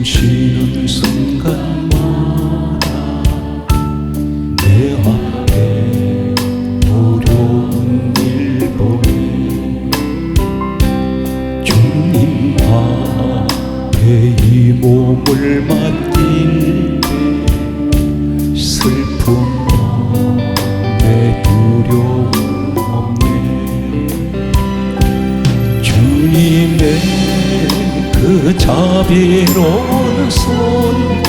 쉬는 순간마다 내 앞에 어려운 일 보내 주님 앞에 이 몸을 맡길 때 슬픔 없네 두려움 없네 주님의 그 자비로운 손길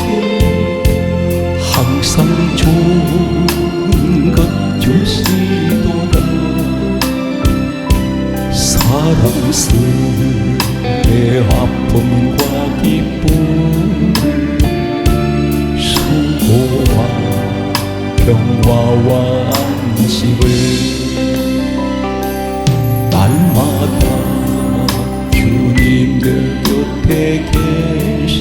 항상 좋은 것 주시도다 사랑스레 아픔과 기쁨을 수고와 평화와 안식을 날마다 주님들 곁에 계신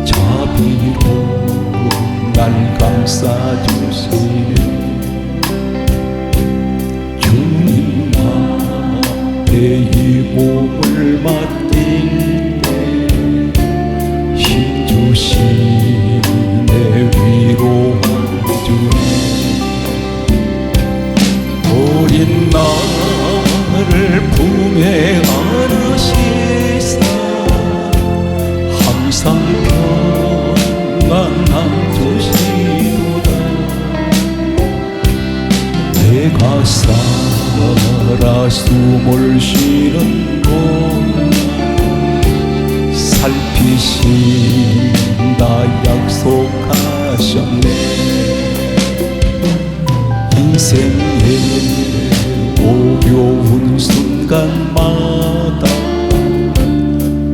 자비로 날 감싸주시네 주님 앞에 이 몸을 맡길 때 힘주시네 위로해 주네 어린 나를 품에 안으시사 항상 평안함 주시도다 내가 살아 숨을 쉬는 동안 살피신다 약속하셨네 인생의 어려운 순간마다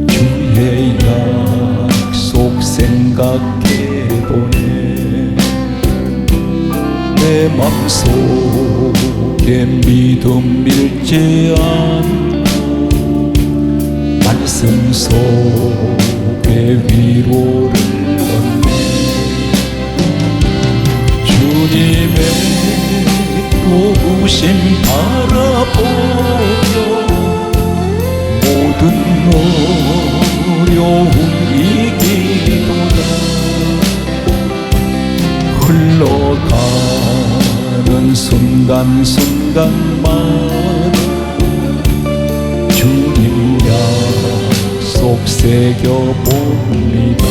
주의 약속 생각해보네 내 맘속에 믿음 잃지 않고 말씀 속에 위로를 얻네 주님의 도우심 바라보며 모든 어려움 이기도다 흘러가는 순간순간마다 주님 약속 새겨봅니다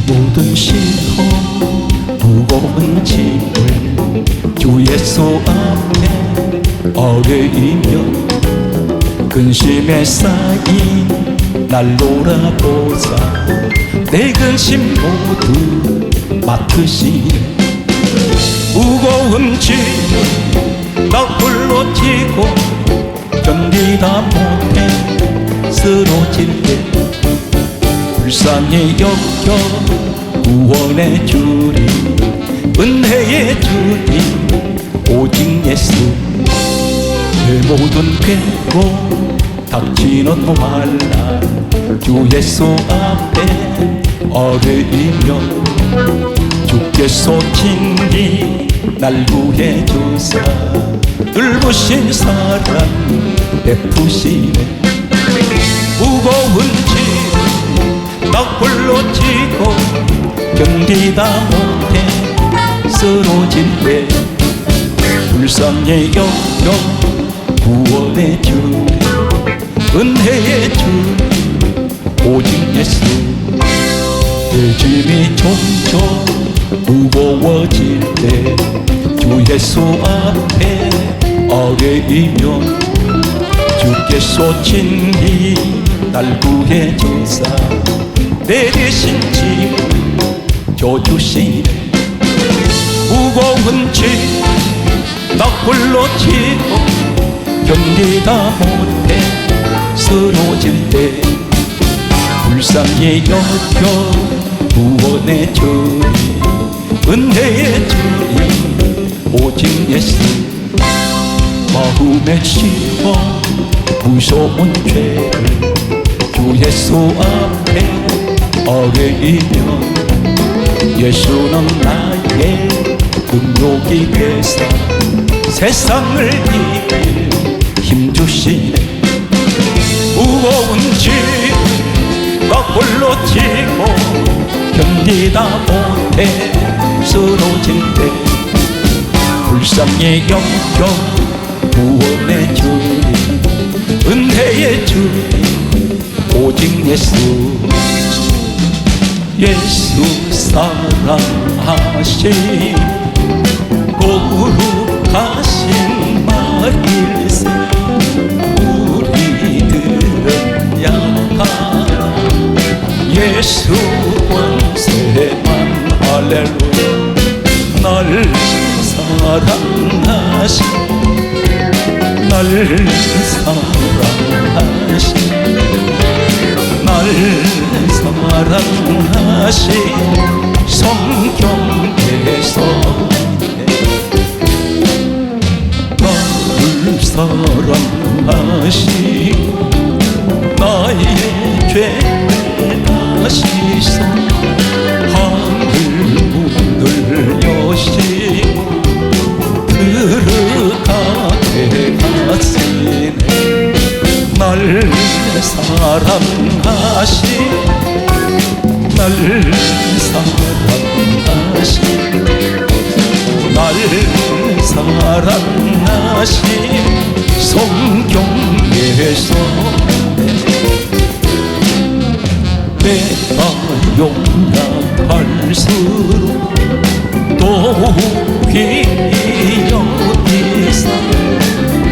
모든 시험 무거운 짐을 주 예수 앞에 어뢰이며 근심에 쌓인 날 돌아보자 내 근심 모두 맡으시네 무거운 짐을 나 홀로 지고 견디다 못해 쓰러질 때 불쌍히 여겨 구원의 주님 은혜의 주님 오직 예수 내 모든 괴로움 닥치는 환난 주 예수 앞에 어뢰이며 주께서 친히 날 구해 주사 넓으신 사랑 베푸시네 무거운 짐 나 홀로 지고 견디다 못해 쓰러질 때 불쌍히 여겨 구원의 주님 은혜의 주님 오직 예수 내 짐이 점점 무거워질 때 주 예수 앞에 어뢰이며 주께서 친히 날 구해 주사 내리신 짐 져주시네 무거운 짐 나 홀로 지고 견디다 못해 쓰러질 때 불쌍히 여겨 구원의 주님 은혜의 주님 지워 무서운 죄를 주 예수 앞에 아뢰이며 예수는 나의 능력이 되사 세상을 이길 힘주시네. 무거운 짐과 홀로 지고 견디다 못해 쓰러질 때 불쌍히 여겨 구원의 주님 은혜의 주님 오직 예수. 예수 사랑하신 거룩하신 말일세 우리들은 약하나 예수 권세만 할렐루야. 날 사랑하신 날 사랑하신 날 사랑하신 성경에서 나를 사랑하시고 나의 죄를 다시소 하늘 문을 여시고 들어가게 하시네. 날 사랑하신 날 사랑하신 날 사랑하신 성경에서 내가 용납할수록 더욱이 여기서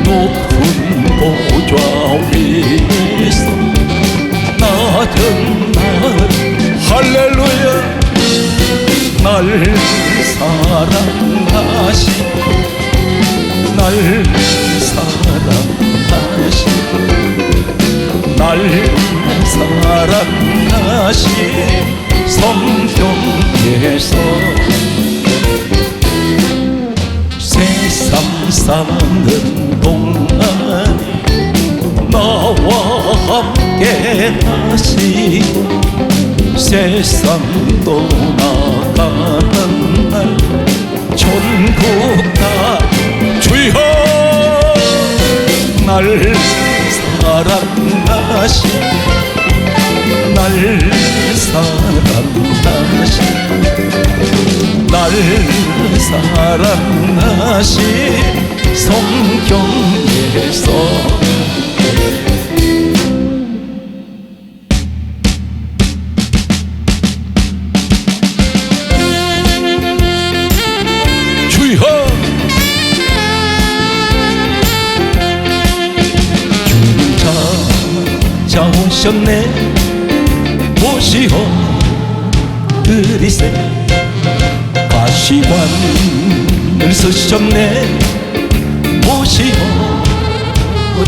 높은 보좌 위에서 낮은 날 할렐루야. 날 사랑하신 날 사랑하신 날 사랑하신 성경에서 세상 사는 동안에 나와 함께 하시고 세상 떠나가는 날 천국 가 주여. 날 사랑하신 날 사랑하신 날 사랑하신 성경에서 주여. 주님 찾아오셨네. 모시어 드리세. 가시관을 쓰셨네. 모시어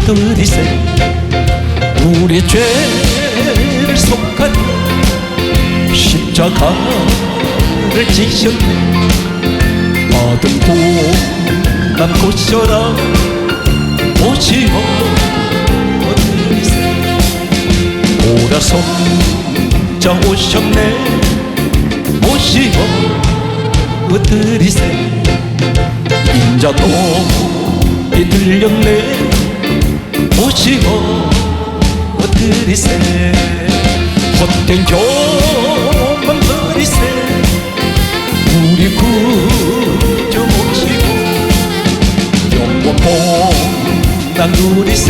드리세. 우리 죄를 속한 십자가를 지셨네. 받은 고난 고쳐라. 모시어 드리세. 오라손 자 오셨네. 모시어 드리세. 인자도 이 들렸네. 모시어 드리세. 헛된 교만 드리세. 우리 구주 모시고 영원 복난 누리세.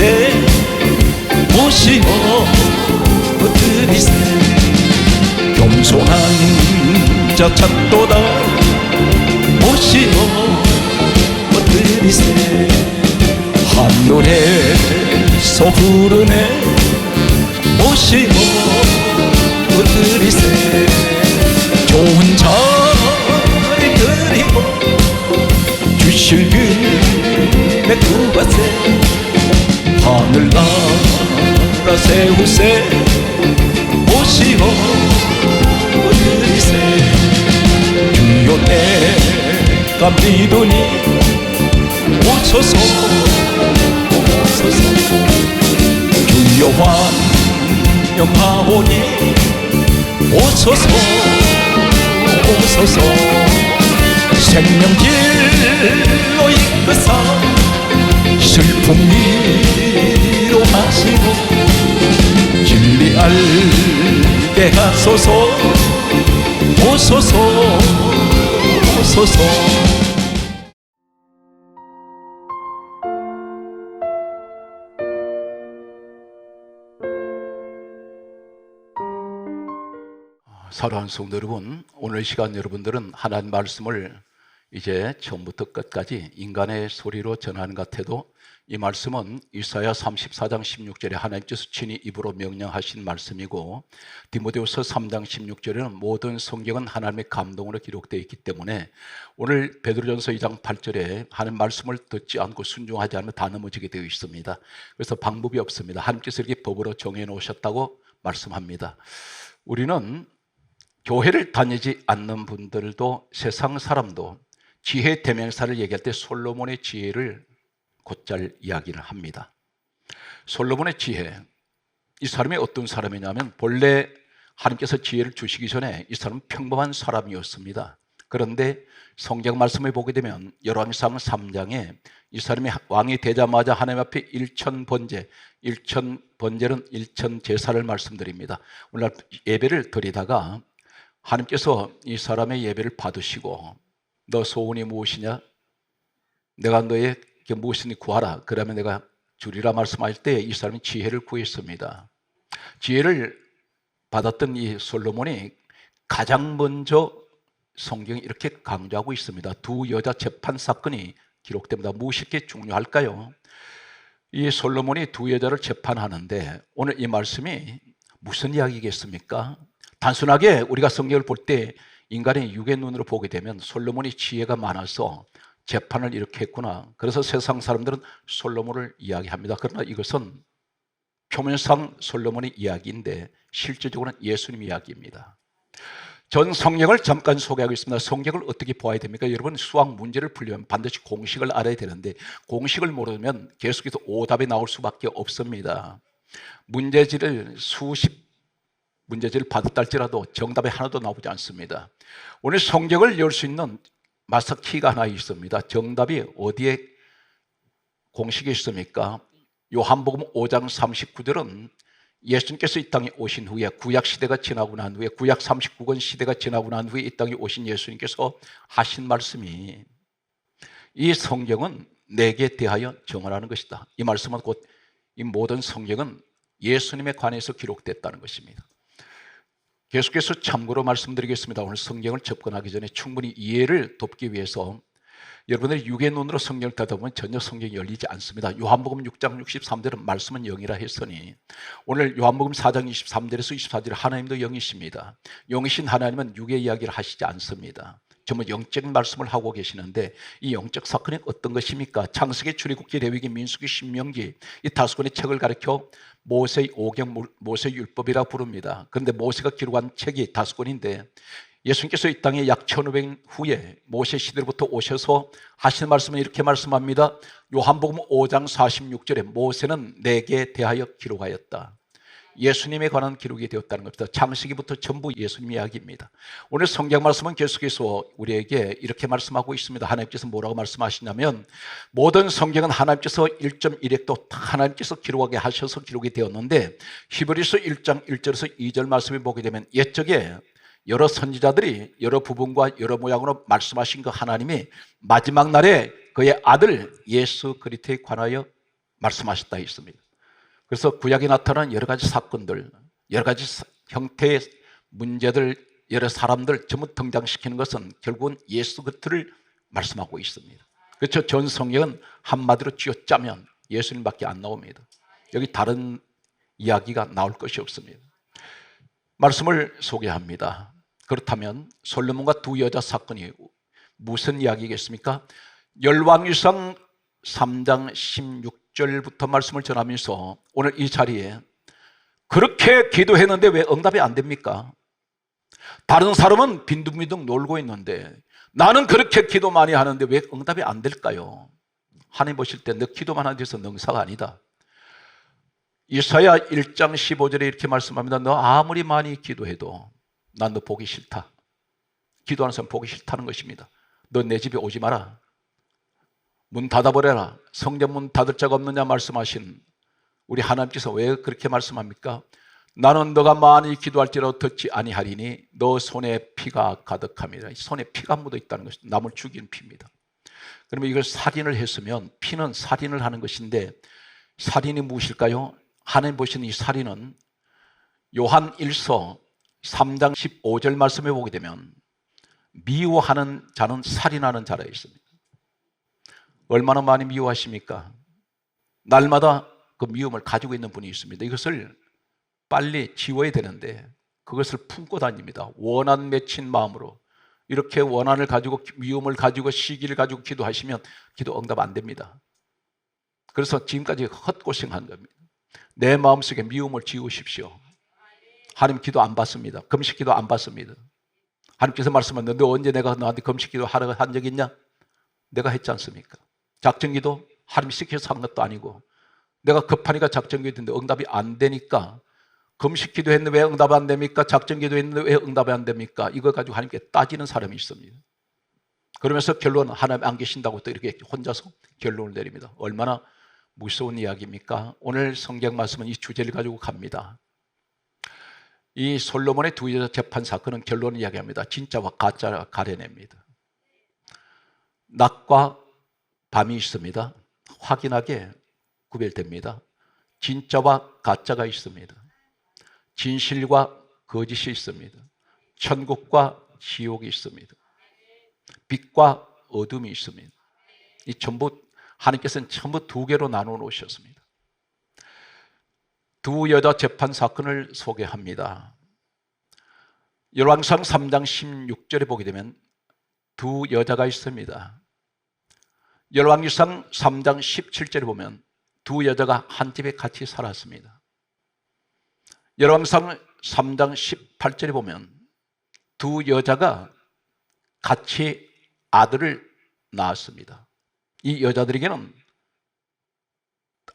모시어 드리세. 겸손한 자 찾도다. 모시어 드리세. 하늘에서 부르네. 모시어 드리세. 좋은 자리 드리고 주실 은혜 구하세. 하늘나라 세우세. 모시어 드리세. 주여 내가 믿으니 오셔서 주여 환영하오니 오소서 오소서 생명길로 이끄사 슬픔 위로하시고 진리 알게 하소서 오소서 오소서. 사랑하는 성도 여러분, 오늘 시간 여러분들은 하나님 말씀을 이제 처음부터 끝까지 인간의 소리로 전하는 것 같아도 이 말씀은 이사야 34장 16절에 하나님께서 친히 입으로 명령하신 말씀이고, 디모데후서 3장 16절에는 모든 성경은 하나님의 감동으로 기록되어 있기 때문에 오늘 베드로전서 2장 8절에 하나님 말씀을 듣지 않고 순종하지 않으면 다 넘어지게 되어 있습니다. 그래서 방법이 없습니다. 하나님께서 이렇게 법으로 정해 놓으셨다고 말씀합니다. 우리는 교회를 다니지 않는 분들도 세상 사람도 지혜 대명사를 얘기할 때 솔로몬의 지혜를 곧잘 이야기를 합니다. 솔로몬의 지혜, 이 사람이 어떤 사람이냐면 본래 하나님께서 지혜를 주시기 전에 이 사람은 평범한 사람이었습니다. 그런데 성경 말씀을 보게 되면 열왕기상 3장에 이 사람이 왕이 되자마자 하나님 앞에 일천번제는 일천제사를 말씀드립니다. 오늘 예배를 드리다가 하나님께서 이 사람의 예배를 받으시고 너 소원이 무엇이냐? 내가 너에게 무엇이니 구하라. 그러면 내가 주리라 말씀할 때 이 사람이 지혜를 구했습니다. 지혜를 받았던 이 솔로몬이 가장 먼저 성경이 이렇게 강조하고 있습니다. 두 여자 재판 사건이 기록됩니다. 무엇이 이렇게 중요할까요? 이 솔로몬이 두 여자를 재판하는데 오늘 이 말씀이 무슨 이야기겠습니까? 단순하게 우리가 성경을 볼 때 인간의 육의 눈으로 보게 되면 솔로몬이 지혜가 많아서 재판을 이렇게 했구나. 그래서 세상 사람들은 솔로몬을 이야기합니다. 그러나 이것은 표면상 솔로몬의 이야기인데 실제적으로는 예수님 이야기입니다. 전 성경을 잠깐 소개하고 있습니다. 성경을 어떻게 보아야 됩니까? 여러분, 수학 문제를 풀려면 반드시 공식을 알아야 되는데 공식을 모르면 계속해서 오답이 나올 수밖에 없습니다. 수십 문제지를 받았다 할지라도 정답이 하나도 나오지 않습니다. 오늘 성경을 열 수 있는 마스터 키가 하나 있습니다. 정답이 어디에 공식이 있습니까? 요한복음 5장 39절은 예수님께서 이 땅에 오신 후에 구약 시대가 지나고 난 후에 구약 39권 시대가 지나고 난 후에 이 땅에 오신 예수님께서 하신 말씀이 이 성경은 내게 대하여 정언하는 것이다. 이 말씀은 곧 이 모든 성경은 예수님에 관해서 기록됐다는 것입니다. 계속해서 참고로 말씀드리겠습니다. 오늘 성경을 접근하기 전에 충분히 이해를 돕기 위해서 여러분들이 육의 눈으로 성경을 따다 보면 전혀 성경이 열리지 않습니다. 요한복음 6장 63절은 말씀은 영이라 했으니 오늘 요한복음 4장 23절에서 24절 하나님도 영이십니다. 영이신 하나님은 육의 이야기를 하시지 않습니다. 전부 영적인 말씀을 하고 계시는데 이 영적 사건이 어떤 것입니까? 창세기, 출애굽기, 레위기, 민수기, 신명기 이 다섯 권의 책을 가리켜 모세의 오경, 모세의 율법이라 부릅니다. 그런데 모세가 기록한 책이 다섯 권인데 예수님께서 이 땅에 약 1500년 후에 모세 시대로부터 오셔서 하시는 말씀은 이렇게 말씀합니다. 요한복음 5장 46절에 모세는 내게 대하여 기록하였다. 예수님에 관한 기록이 되었다는 겁니다. 창세기부터 전부 예수님 이야기입니다. 오늘 성경 말씀은 계속해서 우리에게 이렇게 말씀하고 있습니다. 하나님께서 뭐라고 말씀하시냐면 모든 성경은 하나님께서 1.1획도 하나님께서 기록하게 하셔서 기록이 되었는데 히브리서 1장 1절에서 2절 말씀을 보게 되면 옛적에 여러 선지자들이 여러 부분과 여러 모양으로 말씀하신 그 하나님이 마지막 날에 그의 아들 예수 그리스도에 관하여 말씀하셨다 했습니다. 그래서 구약에 나타난 여러 가지 사건들, 여러 가지 형태의 문제들, 여러 사람들 전부 등장시키는 것은 결국은 예수 그리스도를 말씀하고 있습니다. 그렇죠? 전 성경은 한마디로 쥐어짜면 예수님밖에 안 나옵니다. 여기 다른 이야기가 나올 것이 없습니다. 말씀을 소개합니다. 그렇다면 솔로몬과 두 여자 사건이 무슨 이야기겠습니까? 열왕기상 3장 16절부터 말씀을 전하면서 오늘 이 자리에 그렇게 기도했는데 왜 응답이 안 됩니까? 다른 사람은 빈둥빈둥 놀고 있는데 나는 그렇게 기도 많이 하는데 왜 응답이 안 될까요? 하나님 보실 때 너 기도만 하는 데서 능사가 아니다. 이사야 1장 15절에 이렇게 말씀합니다. 너 아무리 많이 기도해도 난 너 보기 싫다. 기도하는 사람 보기 싫다는 것입니다. 너 내 집에 오지 마라. 문 닫아버려라. 성전문 닫을 자가 없느냐 말씀하신 우리 하나님께서 왜 그렇게 말씀합니까? 나는 너가 많이 기도할지라도 듣지 아니하리니 너 손에 피가 가득함이라. 손에 피가 묻어 있다는 것은 남을 죽이는 피입니다. 그러면 이걸 살인을 했으면 피는 살인을 하는 것인데 살인이 무엇일까요? 하나님 보시는 이 살인은 요한 1서 3장 15절 말씀에 보게 되면 미워하는 자는 살인하는 자라 있습니다. 얼마나 많이 미워하십니까? 날마다 그 미움을 가지고 있는 분이 있습니다. 이것을 빨리 지워야 되는데 그것을 품고 다닙니다. 원한 맺힌 마음으로 이렇게 원한을 가지고 미움을 가지고 시기를 가지고 기도하시면 기도 응답 안 됩니다. 그래서 지금까지 헛고생한 겁니다. 내 마음속에 미움을 지우십시오. 하나님 기도 안 받습니다. 금식 기도 안 받습니다. 하나님께서 말씀하는데 너 언제 내가 너한테 금식 기도 하라고 한 적 있냐? 내가 했지 않습니까? 작정 기도 하나님 시켜서 한 것도 아니고 내가 급하니까 작정 기도했는데 응답이 안 되니까 금식 기도했는데 왜 응답이 안 됩니까? 작정 기도했는데 왜 응답이 안 됩니까? 이거 가지고 하나님께 따지는 사람이 있습니다. 그러면서 결론은 하나님 안 계신다고 또 이렇게 혼자서 결론을 내립니다. 얼마나 무서운 이야기입니까? 오늘 성경 말씀은 이 주제를 가지고 갑니다. 이 솔로몬의 두 여자 재판 사건은 결론을 이야기합니다. 진짜와 가짜를 가려냅니다. 낮과 밤이 있습니다. 확인하게 구별됩니다. 진짜와 가짜가 있습니다. 진실과 거짓이 있습니다. 천국과 지옥이 있습니다. 빛과 어둠이 있습니다. 이 전부 하나님께서는 전부 두 개로 나눠 놓으셨습니다. 두 여자 재판 사건을 소개합니다. 열왕기상 3장 16절에 보게 되면 두 여자가 있습니다. 열왕기상 3장 17절에 보면 두 여자가 한 집에 같이 살았습니다. 열왕기상 3장 18절에 보면 두 여자가 같이 아들을 낳았습니다. 이 여자들에게는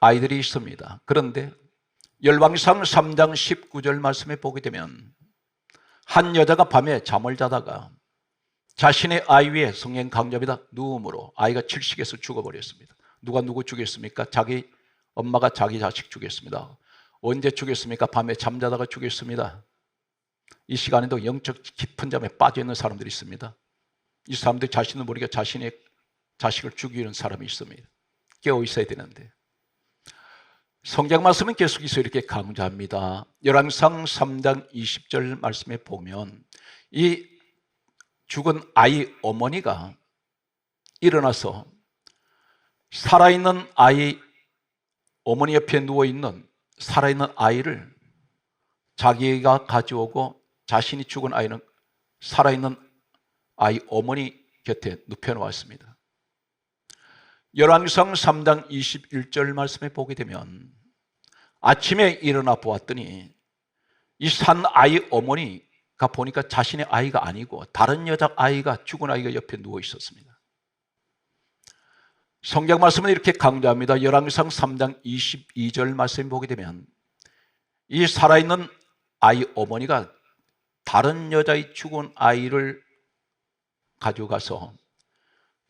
아이들이 있습니다. 그런데 열왕기상 3장 19절 말씀에 보게 되면 한 여자가 밤에 잠을 자다가 자신의 아이 위에 성령 강압이다 누움으로 아이가 질식해서 죽어버렸습니다. 누가 누구 죽였습니까? 자기 엄마가 자기 자식 죽였습니다. 언제 죽였습니까? 밤에 잠자다가 죽였습니다. 이 시간에도 영적 깊은 잠에 빠져있는 사람들이 있습니다. 이 사람들이 자신을 모르게 자신의 자식을 죽이는 사람이 있습니다. 깨어 있어야 되는데 성경 말씀은 계속해서 이렇게 강조합니다. 열왕기상 3장 20절 말씀에 보면 이 죽은 아이 어머니가 일어나서 살아있는 아이 어머니 옆에 누워있는 살아있는 아이를 자기가 가져오고 자신이 죽은 아이는 살아있는 아이 어머니 곁에 눕혀놓았습니다. 열왕기상 3장 21절 말씀에 보게 되면 아침에 일어나 보았더니 이 산 아이 어머니가 보니까 자신의 아이가 아니고 다른 여자 아이가 죽은 아이가 옆에 누워 있었습니다. 성경 말씀은 이렇게 강조합니다. 열왕기상 3장 22절 말씀에 보게 되면 이 살아있는 아이 어머니가 다른 여자의 죽은 아이를 가져가서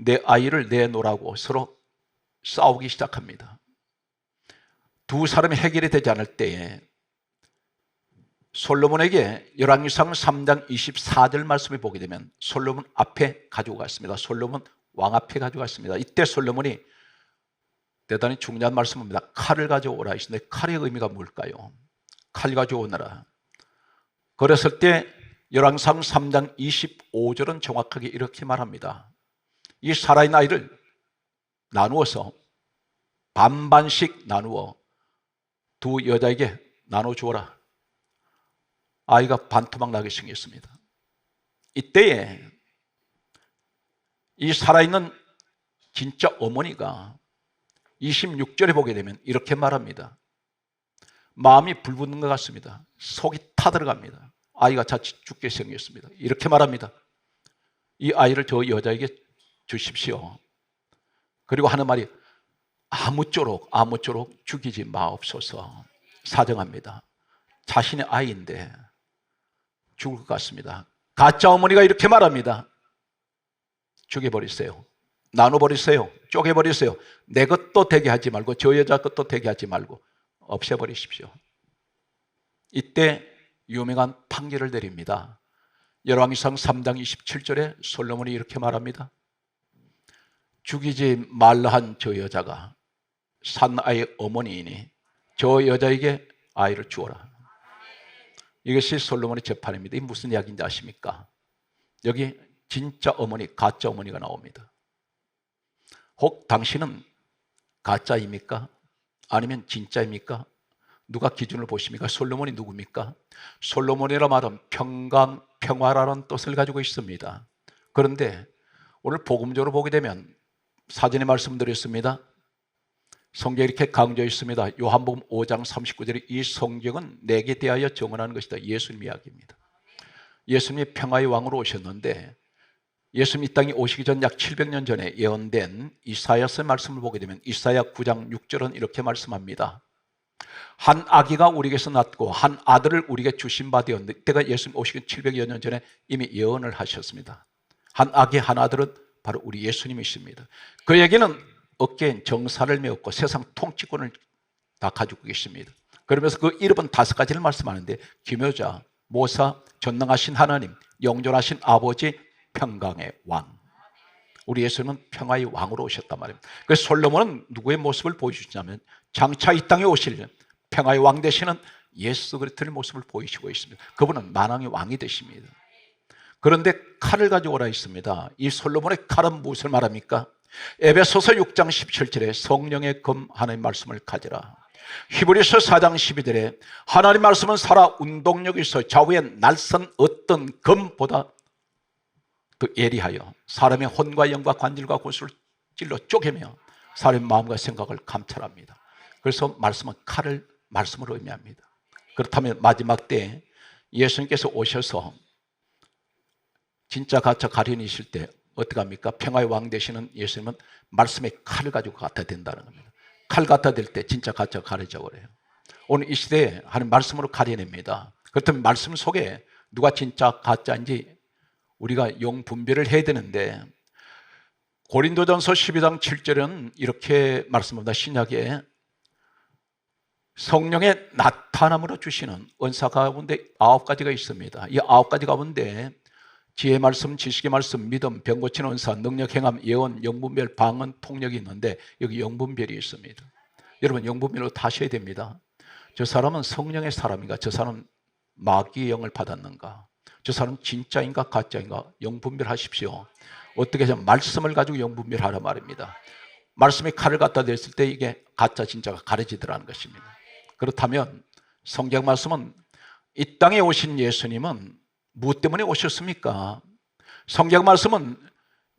내 아이를 내놓으라고 서로 싸우기 시작합니다. 두 사람이 해결이 되지 않을 때에 솔로몬에게 열왕기상 3장 24절 말씀을 보게 되면 솔로몬 앞에 가지고 갔습니다. 솔로몬 왕 앞에 가지고 갔습니다. 이때 솔로몬이 대단히 중요한 말씀입니다. 칼을 가져오라 했는데 칼의 의미가 뭘까요? 칼 가져오너라. 그랬을 때 열왕기상 3장 25절은 정확하게 이렇게 말합니다. 이 살아있는 아이를 나누어서 반반씩 나누어 두 여자에게 나눠주어라. 아이가 반토막 나게 생겼습니다. 이때에 이 살아있는 진짜 어머니가 26절에 보게 되면 이렇게 말합니다. 마음이 불붙는 것 같습니다. 속이 타들어갑니다. 아이가 자칫 죽게 생겼습니다. 이렇게 말합니다. 이 아이를 저 여자에게 주십시오. 그리고 하는 말이 아무쪼록 죽이지 마옵소서. 사정합니다. 자신의 아이인데 죽을 것 같습니다. 가짜 어머니가 이렇게 말합니다. 죽여버리세요. 나눠버리세요. 쪼개버리세요. 내 것도 되게 하지 말고 저 여자 것도 되게 하지 말고 없애버리십시오. 이때 유명한 판결을 내립니다. 열왕기상 3장 27절에 솔로몬이 이렇게 말합니다. 죽이지 말라 한 저 여자가 산 아이의 어머니이니 저 여자에게 아이를 주어라. 이것이 솔로몬의 재판입니다. 이게 무슨 이야기인지 아십니까? 여기 진짜 어머니, 가짜 어머니가 나옵니다. 혹 당신은 가짜입니까? 아니면 진짜입니까? 누가 기준을 보십니까? 솔로몬이 누굽니까? 솔로몬이라 말은 평화라는 뜻을 가지고 있습니다. 그런데 오늘 복음적으로 보게 되면 사전에 말씀드렸습니다. 성경에 이렇게 강조해 있습니다. 요한복음 5장 39절에 이 성경은 내게 대하여 증언하는 것이다. 예수님 이야기입니다. 예수님이 평화의 왕으로 오셨는데 예수님 이 땅에 오시기 전 약 700년 전에 예언된 이사야서의 말씀을 보게 되면 이사야 9장 6절은 이렇게 말씀합니다. 한 아기가 우리에게서 낳고 한 아들을 우리에게 주신 바 되었는데 이때가 예수님 오시기 700여 년 전에 이미 예언을 하셨습니다. 한 아기 한 아들은 바로 우리 예수님이십니다. 그 얘기는 어깨엔 정사를 메었고 세상 통치권을 다 가지고 계십니다. 그러면서 그 이름은 5가지를 말씀하는데 기묘자, 모사, 전능하신 하나님, 영존하신 아버지, 평강의 왕. 우리 예수님은 평화의 왕으로 오셨단 말입니다. 그래서 솔로몬은 누구의 모습을 보여주시냐면 장차 이 땅에 오실 평화의 왕 되시는 예수 그리스도의 모습을 보이시고 있습니다. 그분은 만왕의 왕이 되십니다. 그런데 칼을 가지고 오라 했습니다. 이 솔로몬의 칼은 무엇을 말합니까? 에베소서 6장 17절에 성령의 검 하나님 말씀을 가지라. 히브리서 4장 12절에 하나님 말씀은 살아 운동력이 있어 좌우에 날선 어떤 검보다 더 예리하여 사람의 혼과 영과 관절과 골수를 찔러 쪼개며 사람의 마음과 생각을 감찰합니다. 그래서 말씀은 칼을 말씀으로 의미합니다. 그렇다면 마지막 때 예수님께서 오셔서 진짜 가짜 가련이실 때 어떻게 합니까? 평화의 왕 되시는 예수님은 말씀의 칼을 가지고 갖다 댄다는 겁니다. 칼 갖다 댈 때 진짜 가짜 가려져 버려요. 오늘 이 시대에 하는 말씀으로 가려냅니다. 그렇다면 말씀 속에 누가 진짜 가짜인지 우리가 영분별을 해야 되는데 고린도전서 12장 7절은 이렇게 말씀합니다. 신약에 성령의 나타남으로 주시는 은사 가운데 9가지가 있습니다. 이 9가지 가운데 지혜의 말씀, 지식의 말씀, 믿음, 병 고치는 은사, 능력, 행함, 예언, 영분별, 방언, 통력이 있는데 여기 영분별이 있습니다. 여러분 영분별로 다셔야 됩니다. 저 사람은 성령의 사람인가? 저 사람은 마귀의 영을 받았는가? 저 사람은 진짜인가 가짜인가? 영분별하십시오. 어떻게 하면 말씀을 가지고 영분별하라 말입니다. 말씀의 칼을 갖다 댔을 때 이게 가짜 진짜가 가려지더라는 것입니다. 그렇다면 성경 말씀은 이 땅에 오신 예수님은 무엇 때문에 오셨습니까? 성경 말씀은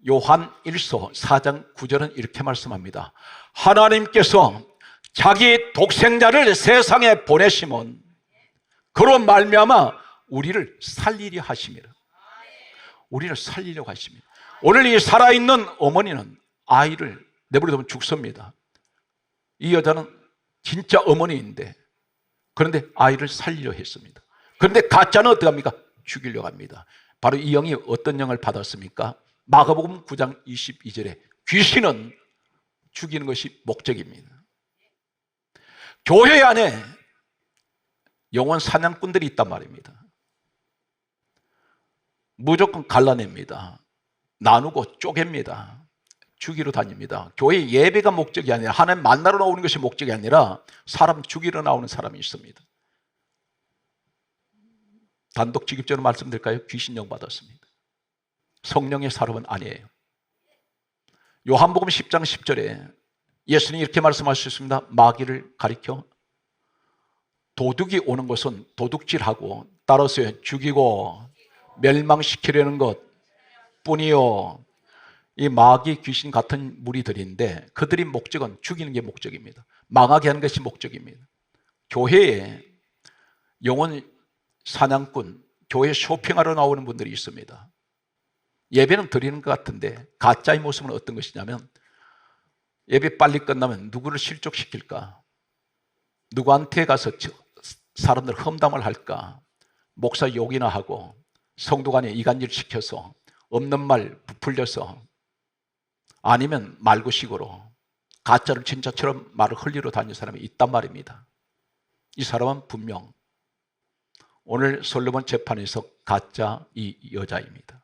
요한 1서 4장 9절은 이렇게 말씀합니다. 하나님께서 자기 독생자를 세상에 보내심은 그로 말미암아 우리를 살리려 하심이라. 우리를 살리려고 하십니다. 오늘 이 살아있는 어머니는 아이를 내버려두면 죽습니다. 이 여자는 진짜 어머니인데 그런데 아이를 살리려 했습니다. 그런데 가짜는 어떻게 합니까? 죽이려고 합니다. 바로 이 영이 어떤 영을 받았습니까? 마가복음 9장 22절에 귀신은 죽이는 것이 목적입니다. 교회 안에 영혼 사냥꾼들이 있단 말입니다. 무조건 갈라냅니다. 나누고 쪼갭니다. 죽이러 다닙니다. 교회 예배가 목적이 아니라 하나님 만나러 나오는 것이 목적이 아니라 사람 죽이러 나오는 사람이 있습니다. 단독직입적으로 말씀드릴까요? 귀신령 받았습니다. 성령의 사람은 아니에요. 요한복음 10장 10절에 예수님이 이렇게 말씀하셨습니다. 마귀를 가리켜 도둑이 오는 것은 도둑질하고 따라서 죽이고 멸망시키려는 것 뿐이요. 이 마귀 귀신 같은 무리들인데 그들의 목적은 죽이는 게 목적입니다. 망하게 하는 것이 목적입니다. 교회에 영혼 사냥꾼, 교회 쇼핑하러 나오는 분들이 있습니다. 예배는 드리는 것 같은데 가짜의 모습은 어떤 것이냐면 예배 빨리 끝나면 누구를 실족시킬까? 누구한테 가서 사람들 험담을 할까? 목사 욕이나 하고 성도 간에 이간질 시켜서 없는 말 부풀려서 아니면 말구식으로 가짜를 진짜처럼 말을 흘리러 다니는 사람이 있단 말입니다. 이 사람은 분명 오늘 솔로몬 재판에서 가짜 이 여자입니다.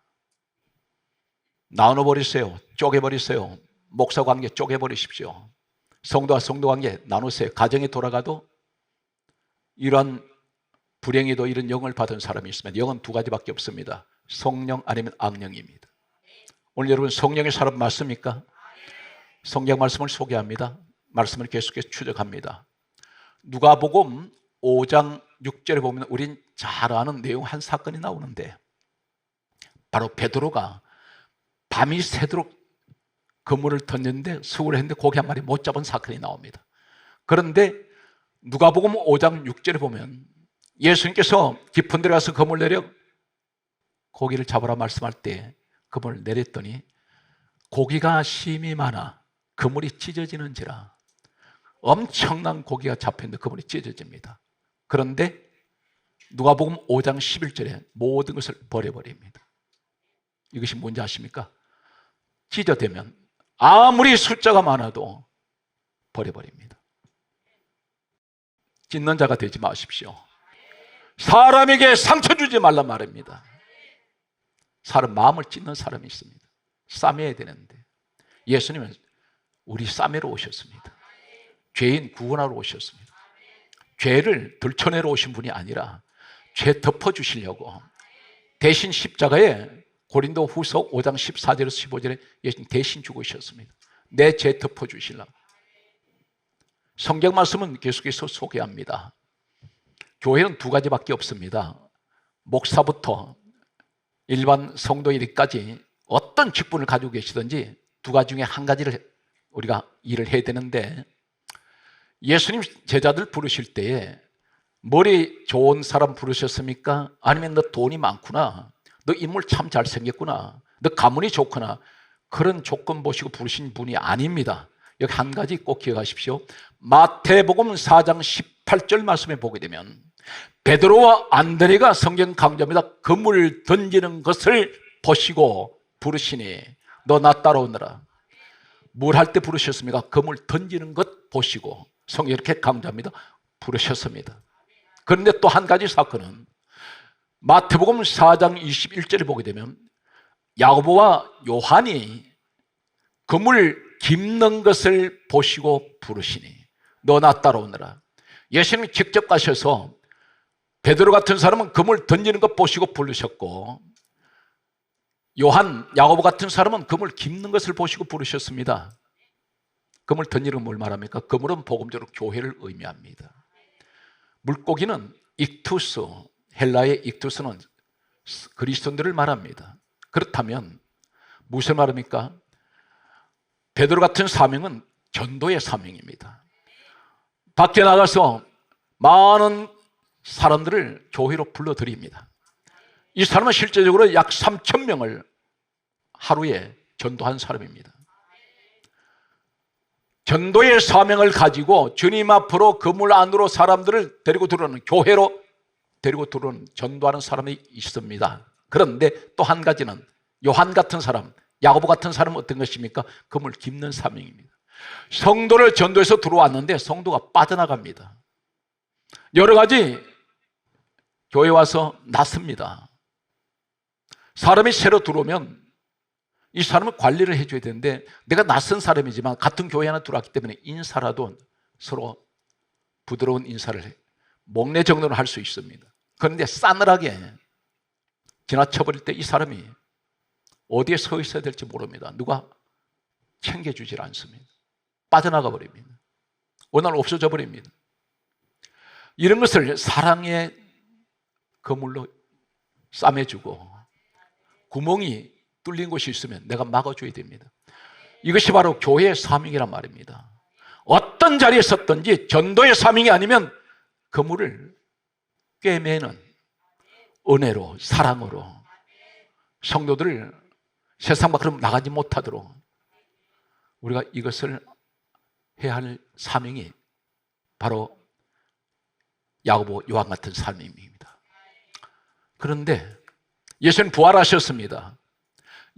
나눠버리세요. 쪼개버리세요. 목사 관계 쪼개버리십시오. 성도와 성도 관계 나누세요. 가정에 돌아가도 이런 불행히도 이런 영을 받은 사람이 있으면 영은 두 가지밖에 없습니다. 성령 아니면 악령입니다. 오늘 여러분 성령의 사람 맞습니까? 성경 말씀을 소개합니다. 말씀을 계속해서 추적합니다. 누가복음 5장 6절에 보면 우린 잘 아는 내용 한 사건이 나오는데 바로 베드로가 밤이 새도록 그물을 던졌는데 수고를 했는데 고기 한 마리 못 잡은 사건이 나옵니다. 그런데 누가복음 5장 6절에 보면 예수님께서 깊은 데 가서 그물 내려 고기를 잡으라 말씀할 때 그물을 내렸더니 고기가 심이 많아 그물이 찢어지는지라. 엄청난 고기가 잡혔는데 그물이 찢어집니다. 그런데 누가복음 5장 11절에 모든 것을 버려버립니다. 이것이 뭔지 아십니까? 찢어대면 아무리 숫자가 많아도 버려버립니다. 찢는 자가 되지 마십시오. 사람에게 상처 주지 말란 말입니다. 사람 마음을 찢는 사람이 있습니다. 싸매야 되는데 예수님은 우리 싸매러 오셨습니다. 죄인 구원하러 오셨습니다. 죄를 들춰내러 오신 분이 아니라 죄 덮어주시려고 대신 십자가에 고린도 후서 5장 14절에서 15절에 예수님 대신 죽으셨습니다. 내 죄 덮어주시려고. 성경 말씀은 계속해서 소개합니다. 교회는 두 가지밖에 없습니다. 목사부터 일반 성도일까지 어떤 직분을 가지고 계시든지 두 가지 중에 한 가지를 우리가 일을 해야 되는데 예수님 제자들 부르실 때에 머리 좋은 사람 부르셨습니까? 아니면 너 돈이 많구나, 너 인물 참 잘생겼구나, 너 가문이 좋구나, 그런 조건 보시고 부르신 분이 아닙니다. 여기 한 가지 꼭 기억하십시오. 마태복음 4장 18절 말씀에 보게 되면 베드로와 안드레가 성경 강조합니다. 그물 던지는 것을 보시고 부르시니 너 나 따라오너라. 뭘 할 때 부르셨습니까? 그물 던지는 것 보시고 성경 이렇게 강조합니다. 부르셨습니다. 그런데 또 한 가지 사건은 마태복음 4장 21절을 보게 되면 야고보와 요한이 그물 깁는 것을 보시고 부르시니 너 나 따라오너라. 예수님이 직접 가셔서 베드로 같은 사람은 그물 던지는 것 보시고 부르셨고 요한, 야고보 같은 사람은 그물 깁는 것을 보시고 부르셨습니다. 그물 던지는 뭘 말합니까? 그물은 복음적으로 교회를 의미합니다. 물고기는 익투스, 헬라의 익투스는 그리스도인들을 말합니다. 그렇다면 무슨 말입니까? 베드로 같은 사명은 전도의 사명입니다. 밖에 나가서 많은 사람들을 교회로 불러들입니다. 이 사람은 실제적으로 약 3,000명을 하루에 전도한 사람입니다. 전도의 사명을 가지고 주님 앞으로 그물 안으로 사람들을 데리고 들어오는, 교회로 데리고 들어오는 전도하는 사람이 있습니다. 그런데 또 한 가지는 요한 같은 사람, 야고보 같은 사람은 어떤 것입니까? 그물 깁는 사명입니다. 성도를 전도해서 들어왔는데 성도가 빠져나갑니다. 여러 가지 교회 와서 낫습니다. 사람이 새로 들어오면 이 사람은 관리를 해줘야 되는데 내가 낯선 사람이지만 같은 교회 하나 들어왔기 때문에 인사라도 서로 부드러운 인사를 목례 정도는 할 수 있습니다. 그런데 싸늘하게 지나쳐버릴 때 이 사람이 어디에 서 있어야 될지 모릅니다. 누가 챙겨주질 않습니다. 빠져나가 버립니다. 어느 날 없어져 버립니다. 이런 것을 사랑의 그물로 싸매주고 구멍이 뚫린 곳이 있으면 내가 막아줘야 됩니다. 이것이 바로 교회의 사명이란 말입니다. 어떤 자리에 섰든지 전도의 사명이 아니면 그물을 꿰매는 은혜로, 사랑으로 성도들을 세상 밖으로 나가지 못하도록 우리가 이것을 해야 할 사명이 바로 야고보, 요한 같은 삶입니다. 그런데 예수님 부활하셨습니다.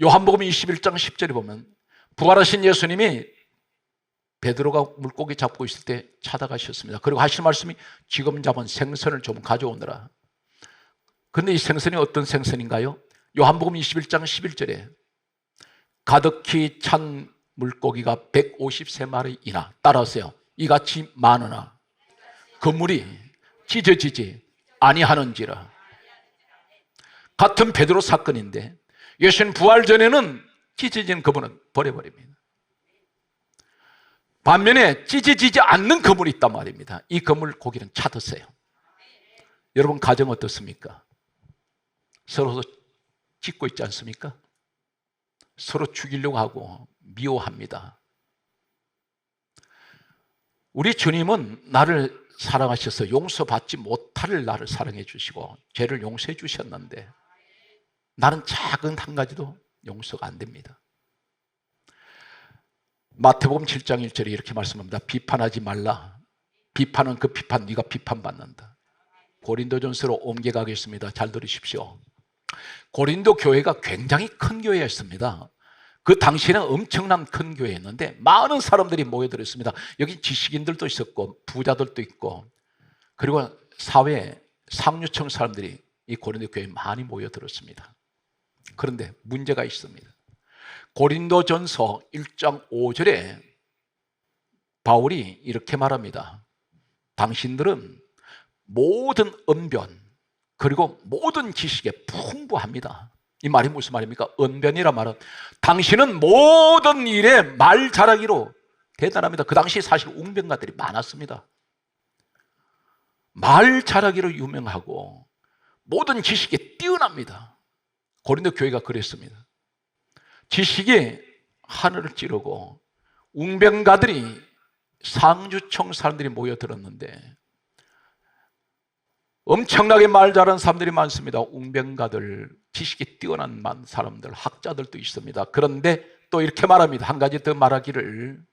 요한복음 21장 10절에 보면 부활하신 예수님이 베드로가 물고기 잡고 있을 때 찾아가셨습니다. 그리고 하신 말씀이 지금 잡은 생선을 좀 가져오느라. 그런데 이 생선이 어떤 생선인가요? 요한복음 21장 11절에 가득히 찬 물고기가 153마리이나, 따라하세요, 이같이 많으나 그물이 찢어지지 아니하는지라. 같은 베드로 사건인데 예수님 부활 전에는 찢어진 그물은 버려버립니다. 반면에 찢어지지 않는 그물이 있단 말입니다. 이 그물 고기는 찾으세요. 여러분 가정 어떻습니까? 서로 찢고 있지 않습니까? 서로 죽이려고 하고 미워합니다. 우리 주님은 나를 사랑하셔서 용서받지 못할 나를 사랑해 주시고 죄를 용서해 주셨는데 나는 작은 한 가지도 용서가 안 됩니다. 마태복음 7장 1절에 이렇게 말씀합니다. 비판하지 말라. 비판은 그 비판 네가 비판받는다. 고린도전서로 옮겨가겠습니다. 잘 들으십시오. 고린도 교회가 굉장히 큰 교회였습니다. 그 당시에는 엄청난 큰 교회였는데 많은 사람들이 모여들었습니다. 여기 지식인들도 있었고 부자들도 있고, 그리고 사회 상류층 사람들이 이 고린도 교회에 많이 모여들었습니다. 그런데 문제가 있습니다. 고린도전서 1장 5절에 바울이 이렇게 말합니다. 당신들은 모든 언변 그리고 모든 지식에 풍부합니다. 이 말이 무슨 말입니까? 언변이란 말은 당신은 모든 일에 말 잘하기로 대단합니다. 그 당시 사실 웅변가들이 많았습니다. 말 잘하기로 유명하고 모든 지식에 뛰어납니다. 고린도 교회가 그랬습니다. 지식이 하늘을 찌르고 웅변가들이 상류층 사람들이 모여들었는데 엄청나게 말 잘하는 사람들이 많습니다. 웅변가들, 지식이 뛰어난 사람들, 학자들도 있습니다. 그런데 또 이렇게 말합니다. 한 가지 더 말하기를,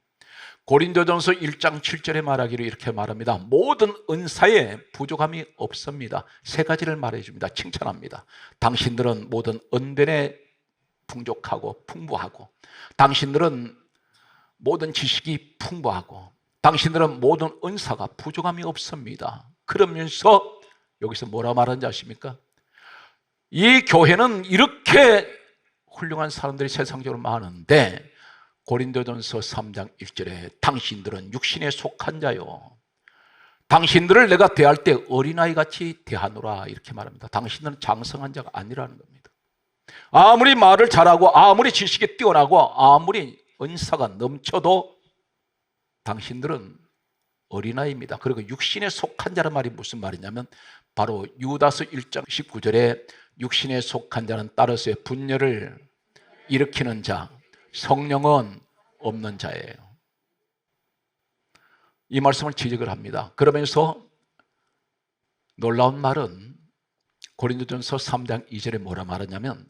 고린도전서 1장 7절에 말하기를 이렇게 말합니다. 모든 은사에 부족함이 없습니다. 세 가지를 말해줍니다. 칭찬합니다. 당신들은 모든 언변에 풍족하고 풍부하고, 당신들은 모든 지식이 풍부하고, 당신들은 모든 은사가 부족함이 없습니다. 그러면서 여기서 뭐라 말하는지 아십니까? 이 교회는 이렇게 훌륭한 사람들이 세상적으로 많은데 고린도전서 3장 1절에 당신들은 육신에 속한 자요, 당신들을 내가 대할 때 어린아이같이 대하노라, 이렇게 말합니다. 당신들은 장성한 자가 아니라는 겁니다. 아무리 말을 잘하고 아무리 지식이 뛰어나고 아무리 은사가 넘쳐도 당신들은 어린아이입니다. 그리고 육신에 속한 자란 말이 무슨 말이냐면 바로 유다서 1장 19절에 육신에 속한 자는 따라서의 분열을 일으키는 자, 성령은 없는 자예요. 이 말씀을 지적을 합니다. 그러면서 놀라운 말은 고린도전서 3장 2절에 뭐라 말하냐면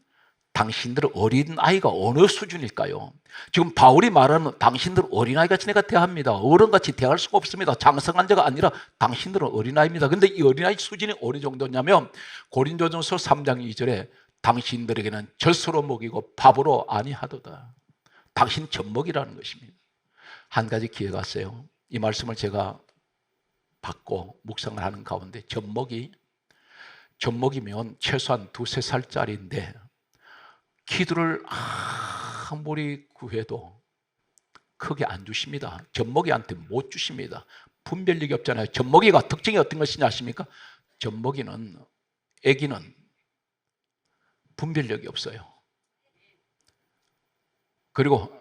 당신들 어린아이가 어느 수준일까요? 지금 바울이 말하는 당신들 어린아이같이 내가 대합니다. 어른같이 대할 수가 없습니다. 장성한 자가 아니라 당신들은 어린아이입니다. 그런데 이 어린아이 수준이 어느 정도냐면 고린도전서 3장 2절에 당신들에게는 젖으로 먹이고 밥으로 아니하도다. 당신 젖먹이라는 것입니다. 한 가지 기회가 왔어요. 이 말씀을 제가 받고 묵상을 하는 가운데 젖먹이면 최소한 2-3살짜리인데 기도를 아무리 구해도 크게 안 주십니다. 젖먹이한테 못 주십니다. 분별력이 없잖아요. 젖먹이가 특징이 어떤 것이냐 아십니까? 젖먹이는, 아기는 분별력이 없어요. 그리고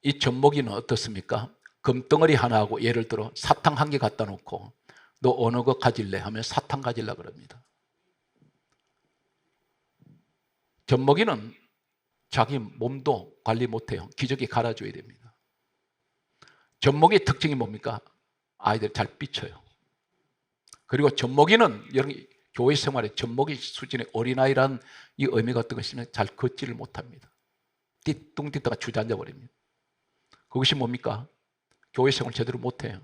이 젖먹이는 어떻습니까? 금덩어리 하나하고 예를 들어 사탕 한 개 갖다 놓고 너 어느 거 가질래? 하면 사탕 가질라 그럽니다. 젖먹이는 자기 몸도 관리 못해요. 기저귀 갈아줘야 됩니다. 젖먹이의 특징이 뭡니까? 아이들 잘 삐쳐요. 그리고 젖먹이는 여러분 교회 생활에 젖먹이 수준의 어린아이란 이 의미가 어떤 것이냐면 잘 걷지를 못합니다. 띠뚱띠뚱가 주저앉아 버립니다. 그것이 뭡니까? 교회 생활 제대로 못해요.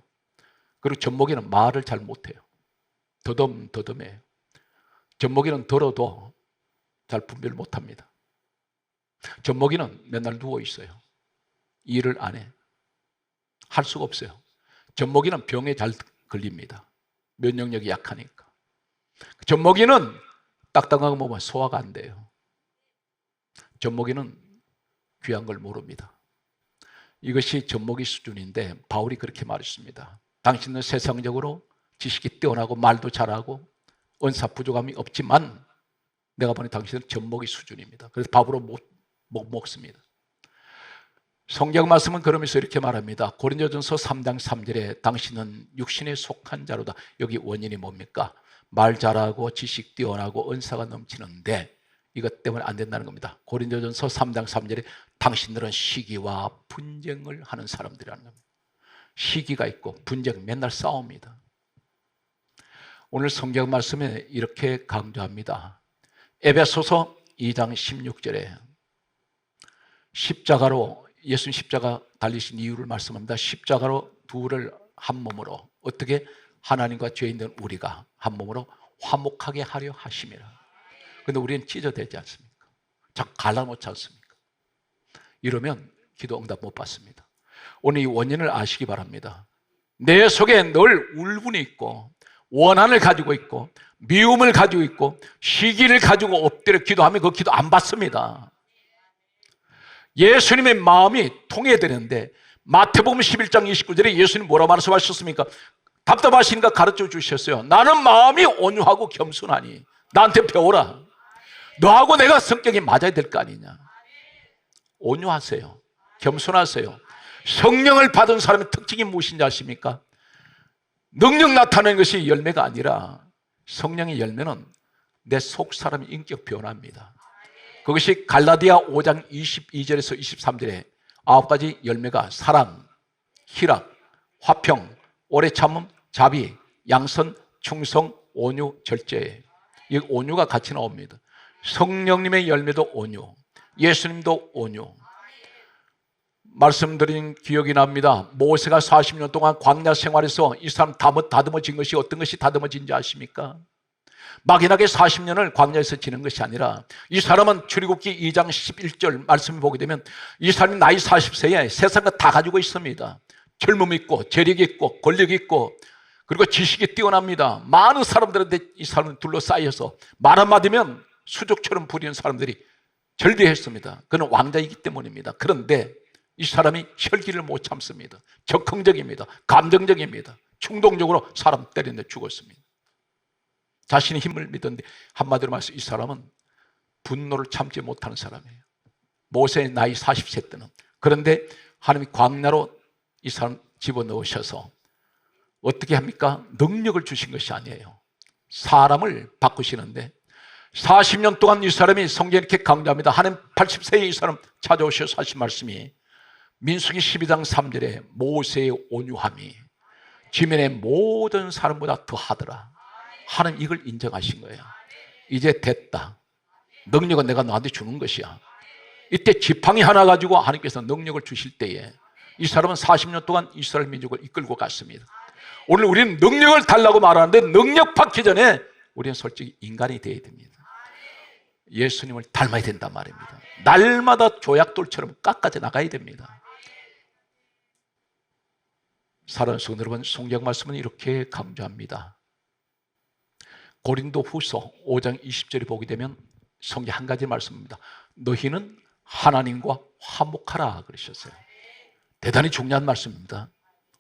그리고 젖먹이는 말을 잘 못해요. 더듬더듬해요. 젖먹이는 덜어도 잘 분별 못합니다. 젖먹이는 맨날 누워 있어요. 일을 안 해. 할 수가 없어요. 젖먹이는 병에 잘 걸립니다. 면역력이 약하니까. 젖먹이는 딱딱한 거 먹으면 소화가 안 돼요. 젖먹이는 귀한 걸 모릅니다. 이것이 젖먹이 수준인데 바울이 그렇게 말했습니다. 당신은 세상적으로 지식이 뛰어나고 말도 잘하고 은사 부족함이 없지만 내가 보니 당신은 젖먹이 수준입니다. 그래서 밥으로 못 먹습니다. 성경 말씀은 그러면서 이렇게 말합니다. 고린도전서 3장 3절에 당신은 육신에 속한 자로다. 여기 원인이 뭡니까? 말 잘하고 지식 뛰어나고 은사가 넘치는데 이것 때문에 안 된다는 겁니다. 고린도전서 3장 3절에 당신들은 시기와 분쟁을 하는 사람들이라는 겁니다. 시기가 있고 분쟁, 맨날 싸웁니다. 오늘 성경 말씀에 이렇게 강조합니다. 에베소서 2장 16절에 십자가로 예수님 십자가 달리신 이유를 말씀합니다. 십자가로 둘을 한 몸으로 어떻게 하나님과 죄인된 우리가 한 몸으로 화목하게 하려 하심이라. 그런데 우리는 찢어대지 않습니까? 자꾸 갈라놓지 않습니까? 이러면 기도 응답 못 받습니다. 오늘 이 원인을 아시기 바랍니다. 내 속에 늘 울분이 있고 원한을 가지고 있고 미움을 가지고 있고 시기를 가지고 엎드려 기도하면 그 기도 안 받습니다. 예수님의 마음이 통해야 되는데 마태복음 11장 29절에 예수님 뭐라고 말씀하셨습니까? 답답하시니까 가르쳐 주셨어요. 나는 마음이 온유하고 겸손하니 나한테 배워라. 너하고 내가 성격이 맞아야 될 거 아니냐. 온유하세요. 겸손하세요. 성령을 받은 사람의 특징이 무엇인지 아십니까? 능력 나타내는 것이 열매가 아니라 성령의 열매는 내 속 사람의 인격 변화입니다. 그것이 갈라디아 5장 22절에서 23절에 9가지 열매가 사랑, 희락, 화평, 오래 참음, 자비, 양선, 충성, 온유, 절제예요. 이 온유가 같이 나옵니다. 성령님의 열매도 온유, 예수님도 온유. 말씀드린 기억이 납니다. 모세가 40년 동안 광야 생활에서 이 사람 다듬어진 것이 어떤 것이 다듬어진지 아십니까? 막연하게 40년을 광야에서 지낸 것이 아니라 이 사람은 출애굽기 2장 11절 말씀을 보게 되면 이 사람이 나이 40세에 세상 것 다 가지고 있습니다. 젊음 있고 재력 있고 권력 있고 그리고 지식이 뛰어납니다. 많은 사람들한테 이 사람은 둘러싸여서 말 한마디면 수족처럼 부리는 사람들이 절대했습니다. 그는 왕자이기 때문입니다. 그런데 이 사람이 혈기를 못 참습니다. 적극적입니다. 감정적입니다. 충동적으로 사람 때리는데 죽었습니다. 자신의 힘을 믿었는데 한마디로 말해서 이 사람은 분노를 참지 못하는 사람이에요. 모세의 나이 40세 때는. 그런데 하나님이 광야로 이 사람 집어넣으셔서 어떻게 합니까? 능력을 주신 것이 아니에요. 사람을 바꾸시는데 40년 동안 이 사람이 성경에 이렇게 강조합니다. 하나님 80세에 이 사람 찾아오셔서 하신 말씀이 민수기 12장 3절에 모세의 온유함이 지면의 모든 사람보다 더하더라. 하나님 이걸 인정하신 거예요. 이제 됐다. 능력은 내가 너한테 주는 것이야. 이때 지팡이 하나 가지고 하나님께서 능력을 주실 때에 이 사람은 40년 동안 이스라엘 민족을 이끌고 갔습니다. 오늘 우리는 능력을 달라고 말하는데 능력 받기 전에 우리는 솔직히 인간이 되어야 됩니다. 예수님을 닮아야 된단 말입니다. 날마다 조약돌처럼 깎아져 나가야 됩니다. 사랑하는 성도 여러분, 성경 말씀은 이렇게 강조합니다. 고린도 후서 5장 20절에 보게 되면 성경 한 가지 말씀입니다. 너희는 하나님과 화목하라 그러셨어요. 대단히 중요한 말씀입니다.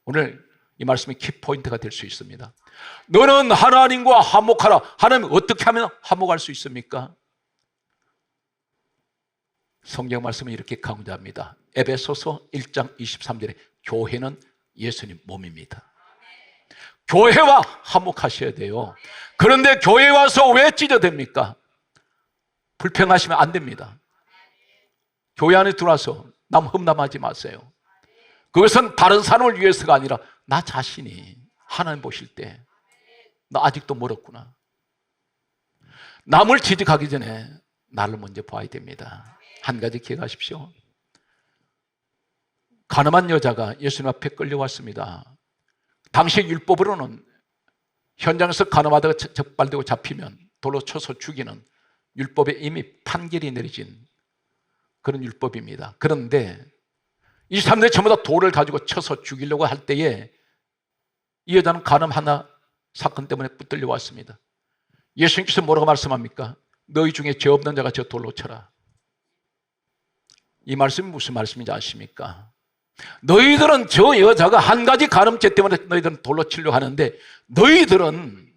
오늘 이 말씀이 키포인트가 될 수 있습니다. 너는 하나님과 화목하라. 하나님 어떻게 하면 화목할 수 있습니까? 성경 말씀은 이렇게 강조합니다. 에베소서 1장 23절에 교회는 예수님 몸입니다. 교회와 화목하셔야 돼요. 그런데 교회 와서 왜 찢어댑니까? 불평하시면 안 됩니다. 교회 안에 들어와서 남 험담하지 마세요. 그것은 다른 사람을 위해서가 아니라 나 자신이 하나님 보실 때 나 아직도 멀었구나. 남을 지적하기 전에 나를 먼저 봐야 됩니다. 한 가지 기억하십시오. 가늠한 여자가 예수님 앞에 끌려왔습니다. 당시 율법으로는 현장에서 간음하다가 적발되고 잡히면 돌로 쳐서 죽이는 율법에 이미 판결이 내려진 그런 율법입니다. 그런데 이 사람들이 전부 다 돌을 가지고 쳐서 죽이려고 할 때에 이 여자는 간음 하나 사건 때문에 붙들려 왔습니다. 예수님께서 뭐라고 말씀합니까? 너희 중에 죄 없는 자가 저 돌로 쳐라. 이 말씀이 무슨 말씀인지 아십니까? 너희들은 저 여자가 한 가지 간음죄 때문에 너희들은 돌로 치려고 하는데 너희들은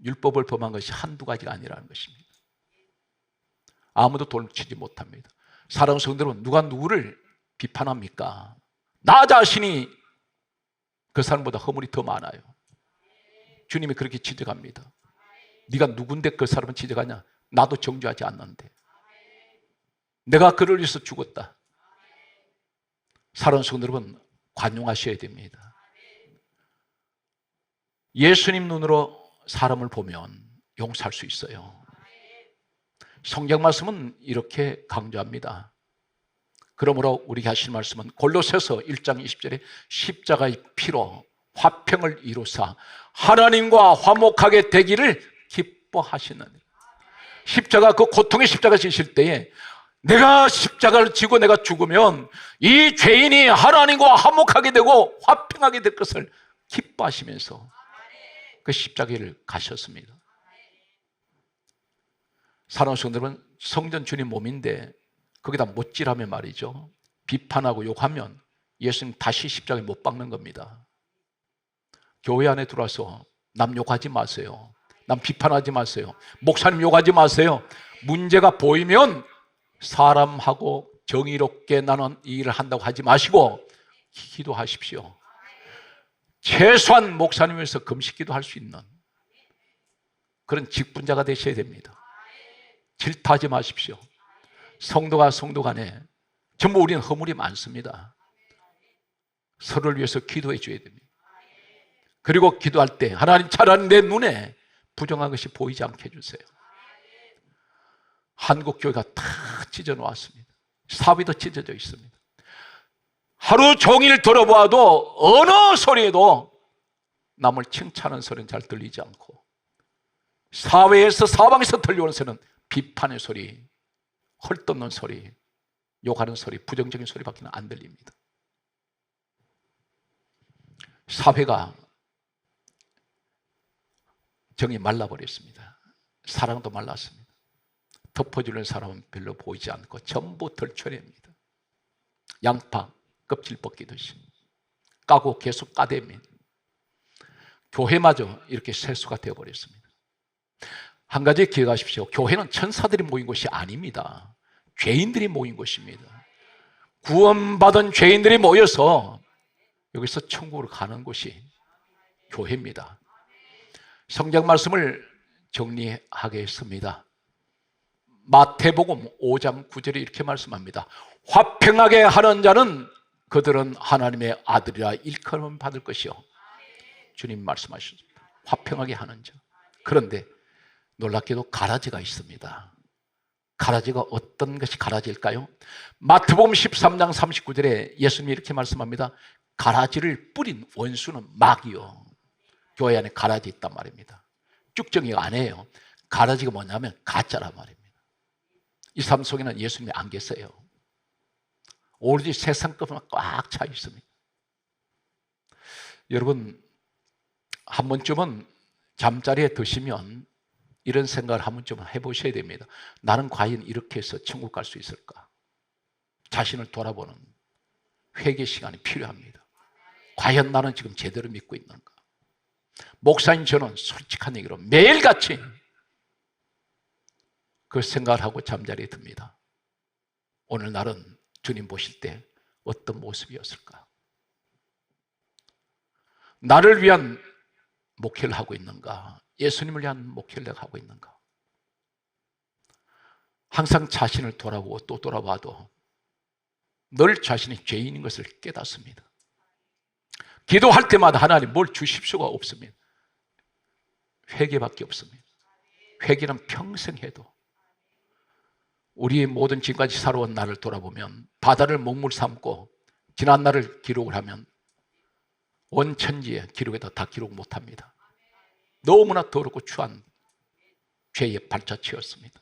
율법을 범한 것이 한두 가지가 아니라는 것입니다. 아무도 돌로 치지 못합니다. 사랑하는 성도들은 누가 누구를 비판합니까? 나 자신이 그 사람보다 허물이 더 많아요. 주님이 그렇게 지적합니다. 네가 누군데 그 사람은 지적하냐? 나도 정죄하지 않는데 내가 그를 위해서 죽었다. 사랑하는 성도 여러분, 관용하셔야 됩니다. 예수님 눈으로 사람을 보면 용서할 수 있어요. 성경 말씀은 이렇게 강조합니다. 그러므로 우리가 하실 말씀은 골로새서 1장 20절에 십자가의 피로 화평을 이루사 하나님과 화목하게 되기를 기뻐하시는, 십자가, 그 고통의 십자가 지실 때에 내가 십자가를 지고 내가 죽으면 이 죄인이 하나님과 화목하게 되고 화평하게 될 것을 기뻐하시면서 그 십자가를 가셨습니다. 사랑하는 성도들은 성전 주님 몸인데 거기다 못질하면 말이죠, 비판하고 욕하면 예수님 다시 십자가에 못 박는 겁니다. 교회 안에 들어와서 남 욕하지 마세요. 남 비판하지 마세요. 목사님 욕하지 마세요. 문제가 보이면 사람하고 정의롭게 나는 이 일을 한다고 하지 마시고 기도하십시오. 최소한 목사님에서 금식기도 할 수 있는 그런 직분자가 되셔야 됩니다. 질타하지 마십시오. 성도가 성도 간에 전부 우리는 허물이 많습니다. 서로를 위해서 기도해 줘야 됩니다. 그리고 기도할 때 하나님, 차라리 내 눈에 부정한 것이 보이지 않게 해주세요. 한국 교회가 다 찢어 놓았습니다. 사위도 찢어져 있습니다. 하루 종일 들어보아도 어느 소리에도 남을 칭찬하는 소리는 잘 들리지 않고 사회에서, 사방에서 들려오는 소리는 비판의 소리, 헐뜯는 소리, 욕하는 소리, 부정적인 소리밖에 안 들립니다. 사회가 정이 말라버렸습니다. 사랑도 말랐습니다. 덮어주는 사람은 별로 보이지 않고 전부 덜쳐냅니다. 양파 껍질 벗기듯이 까고 계속 까댑니다. 교회마저 이렇게 세수가 되어버렸습니다. 한 가지 기억하십시오. 교회는 천사들이 모인 곳이 아닙니다. 죄인들이 모인 곳입니다. 구원받은 죄인들이 모여서 여기서 천국으로 가는 곳이 교회입니다. 성경 말씀을 정리하겠습니다. 마태복음 5장 9절에 이렇게 말씀합니다. 화평하게 하는 자는 그들은 하나님의 아들이라 일컬음 받을 것이요. 주님 말씀하셨습니다. 화평하게 하는 자. 그런데 놀랍게도 가라지가 있습니다. 가라지가 어떤 것이 가라지일까요? 마태복음 13장 39절에 예수님이 이렇게 말씀합니다. 가라지를 뿌린 원수는 마귀요. 교회 안에 가라지 있단 말입니다. 쭉정이가 아니에요. 가라지가 뭐냐면 가짜란 말입니다. 이 삶 속에는 예수님이 안 계세요. 오로지 세상 것만 꽉 차 있습니다. 여러분, 한 번쯤은 잠자리에 드시면 이런 생각을 한 번쯤은 해보셔야 됩니다. 나는 과연 이렇게 해서 천국 갈 수 있을까? 자신을 돌아보는 회개 시간이 필요합니다. 과연 나는 지금 제대로 믿고 있는가? 목사님, 저는 솔직한 얘기로 매일같이 그 생각을 하고 잠자리에 듭니다. 오늘 날은 주님 보실 때 어떤 모습이었을까? 나를 위한 목회를 하고 있는가? 예수님을 위한 목회를 내가 하고 있는가? 항상 자신을 돌아보고 또 돌아봐도 늘 자신이 죄인인 것을 깨닫습니다. 기도할 때마다 하나님 뭘 주십시오가 없습니다. 회개밖에 없습니다. 회개는 평생 해도 우리의 모든 지금까지 살아온 날을 돌아보면 바다를 먹물 삼고 지난 날을 기록을 하면 온 천지의 기록에다 다 기록 못합니다. 너무나 더럽고 추한 죄의 발자취였습니다.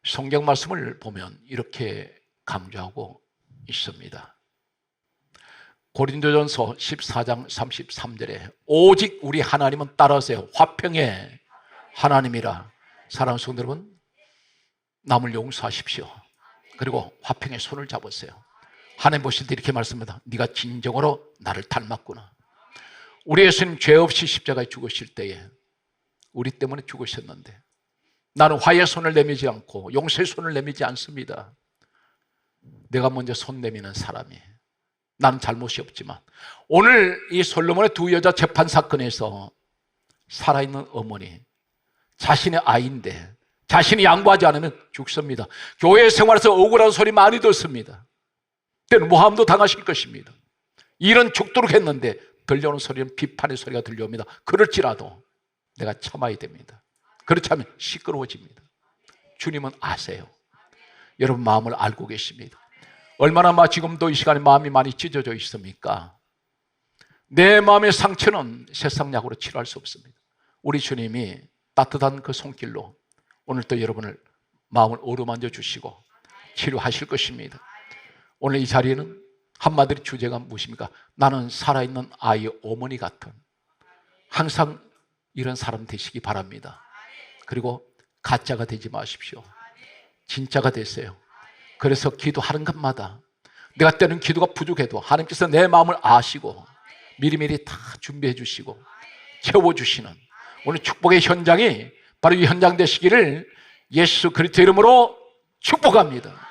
성경 말씀을 보면 이렇게 강조하고 있습니다. 고린도전서 14장 33절에 오직 우리 하나님은 따라하세요. 화평의 하나님이라. 사랑하는 성도 여러분, 남을 용서하십시오. 그리고 화평의 손을 잡으세요. 하나님 보실 때 이렇게 말씀합니다. 네가 진정으로 나를 닮았구나. 우리 예수님 죄 없이 십자가에 죽으실 때에 우리 때문에 죽으셨는데 나는 화의 손을 내밀지 않고 용서의 손을 내밀지 않습니다. 내가 먼저 손 내미는 사람이, 나는 잘못이 없지만 오늘 이 솔로몬의 두 여자 재판 사건에서 살아있는 어머니, 자신의 아이인데 자신이 양보하지 않으면 죽습니다. 교회 생활에서 억울한 소리 많이 듣습니다. 때는 모함도 당하실 것입니다. 일은 죽도록 했는데 들려오는 소리는 비판의 소리가 들려옵니다. 그럴지라도 내가 참아야 됩니다. 그렇지 않으면 시끄러워집니다. 주님은 아세요. 여러분 마음을 알고 계십니다. 얼마나 지금도 이 시간에 마음이 많이 찢어져 있습니까? 내 마음의 상처는 세상 약으로 치료할 수 없습니다. 우리 주님이 따뜻한 그 손길로 오늘 또 여러분을 마음을 어루만져 주시고 치료하실 것입니다. 오늘 이 자리에는 한마디로 주제가 무엇입니까? 나는 살아있는 아이의 어머니 같은, 항상 이런 사람 되시기 바랍니다. 그리고 가짜가 되지 마십시오. 진짜가 되세요. 그래서 기도하는 것마다 내가 때는 기도가 부족해도 하나님께서 내 마음을 아시고 미리미리 다 준비해 주시고 채워주시는 오늘 축복의 현장이 바로 이 현장 되시기를 예수 그리스도 이름으로 축복합니다.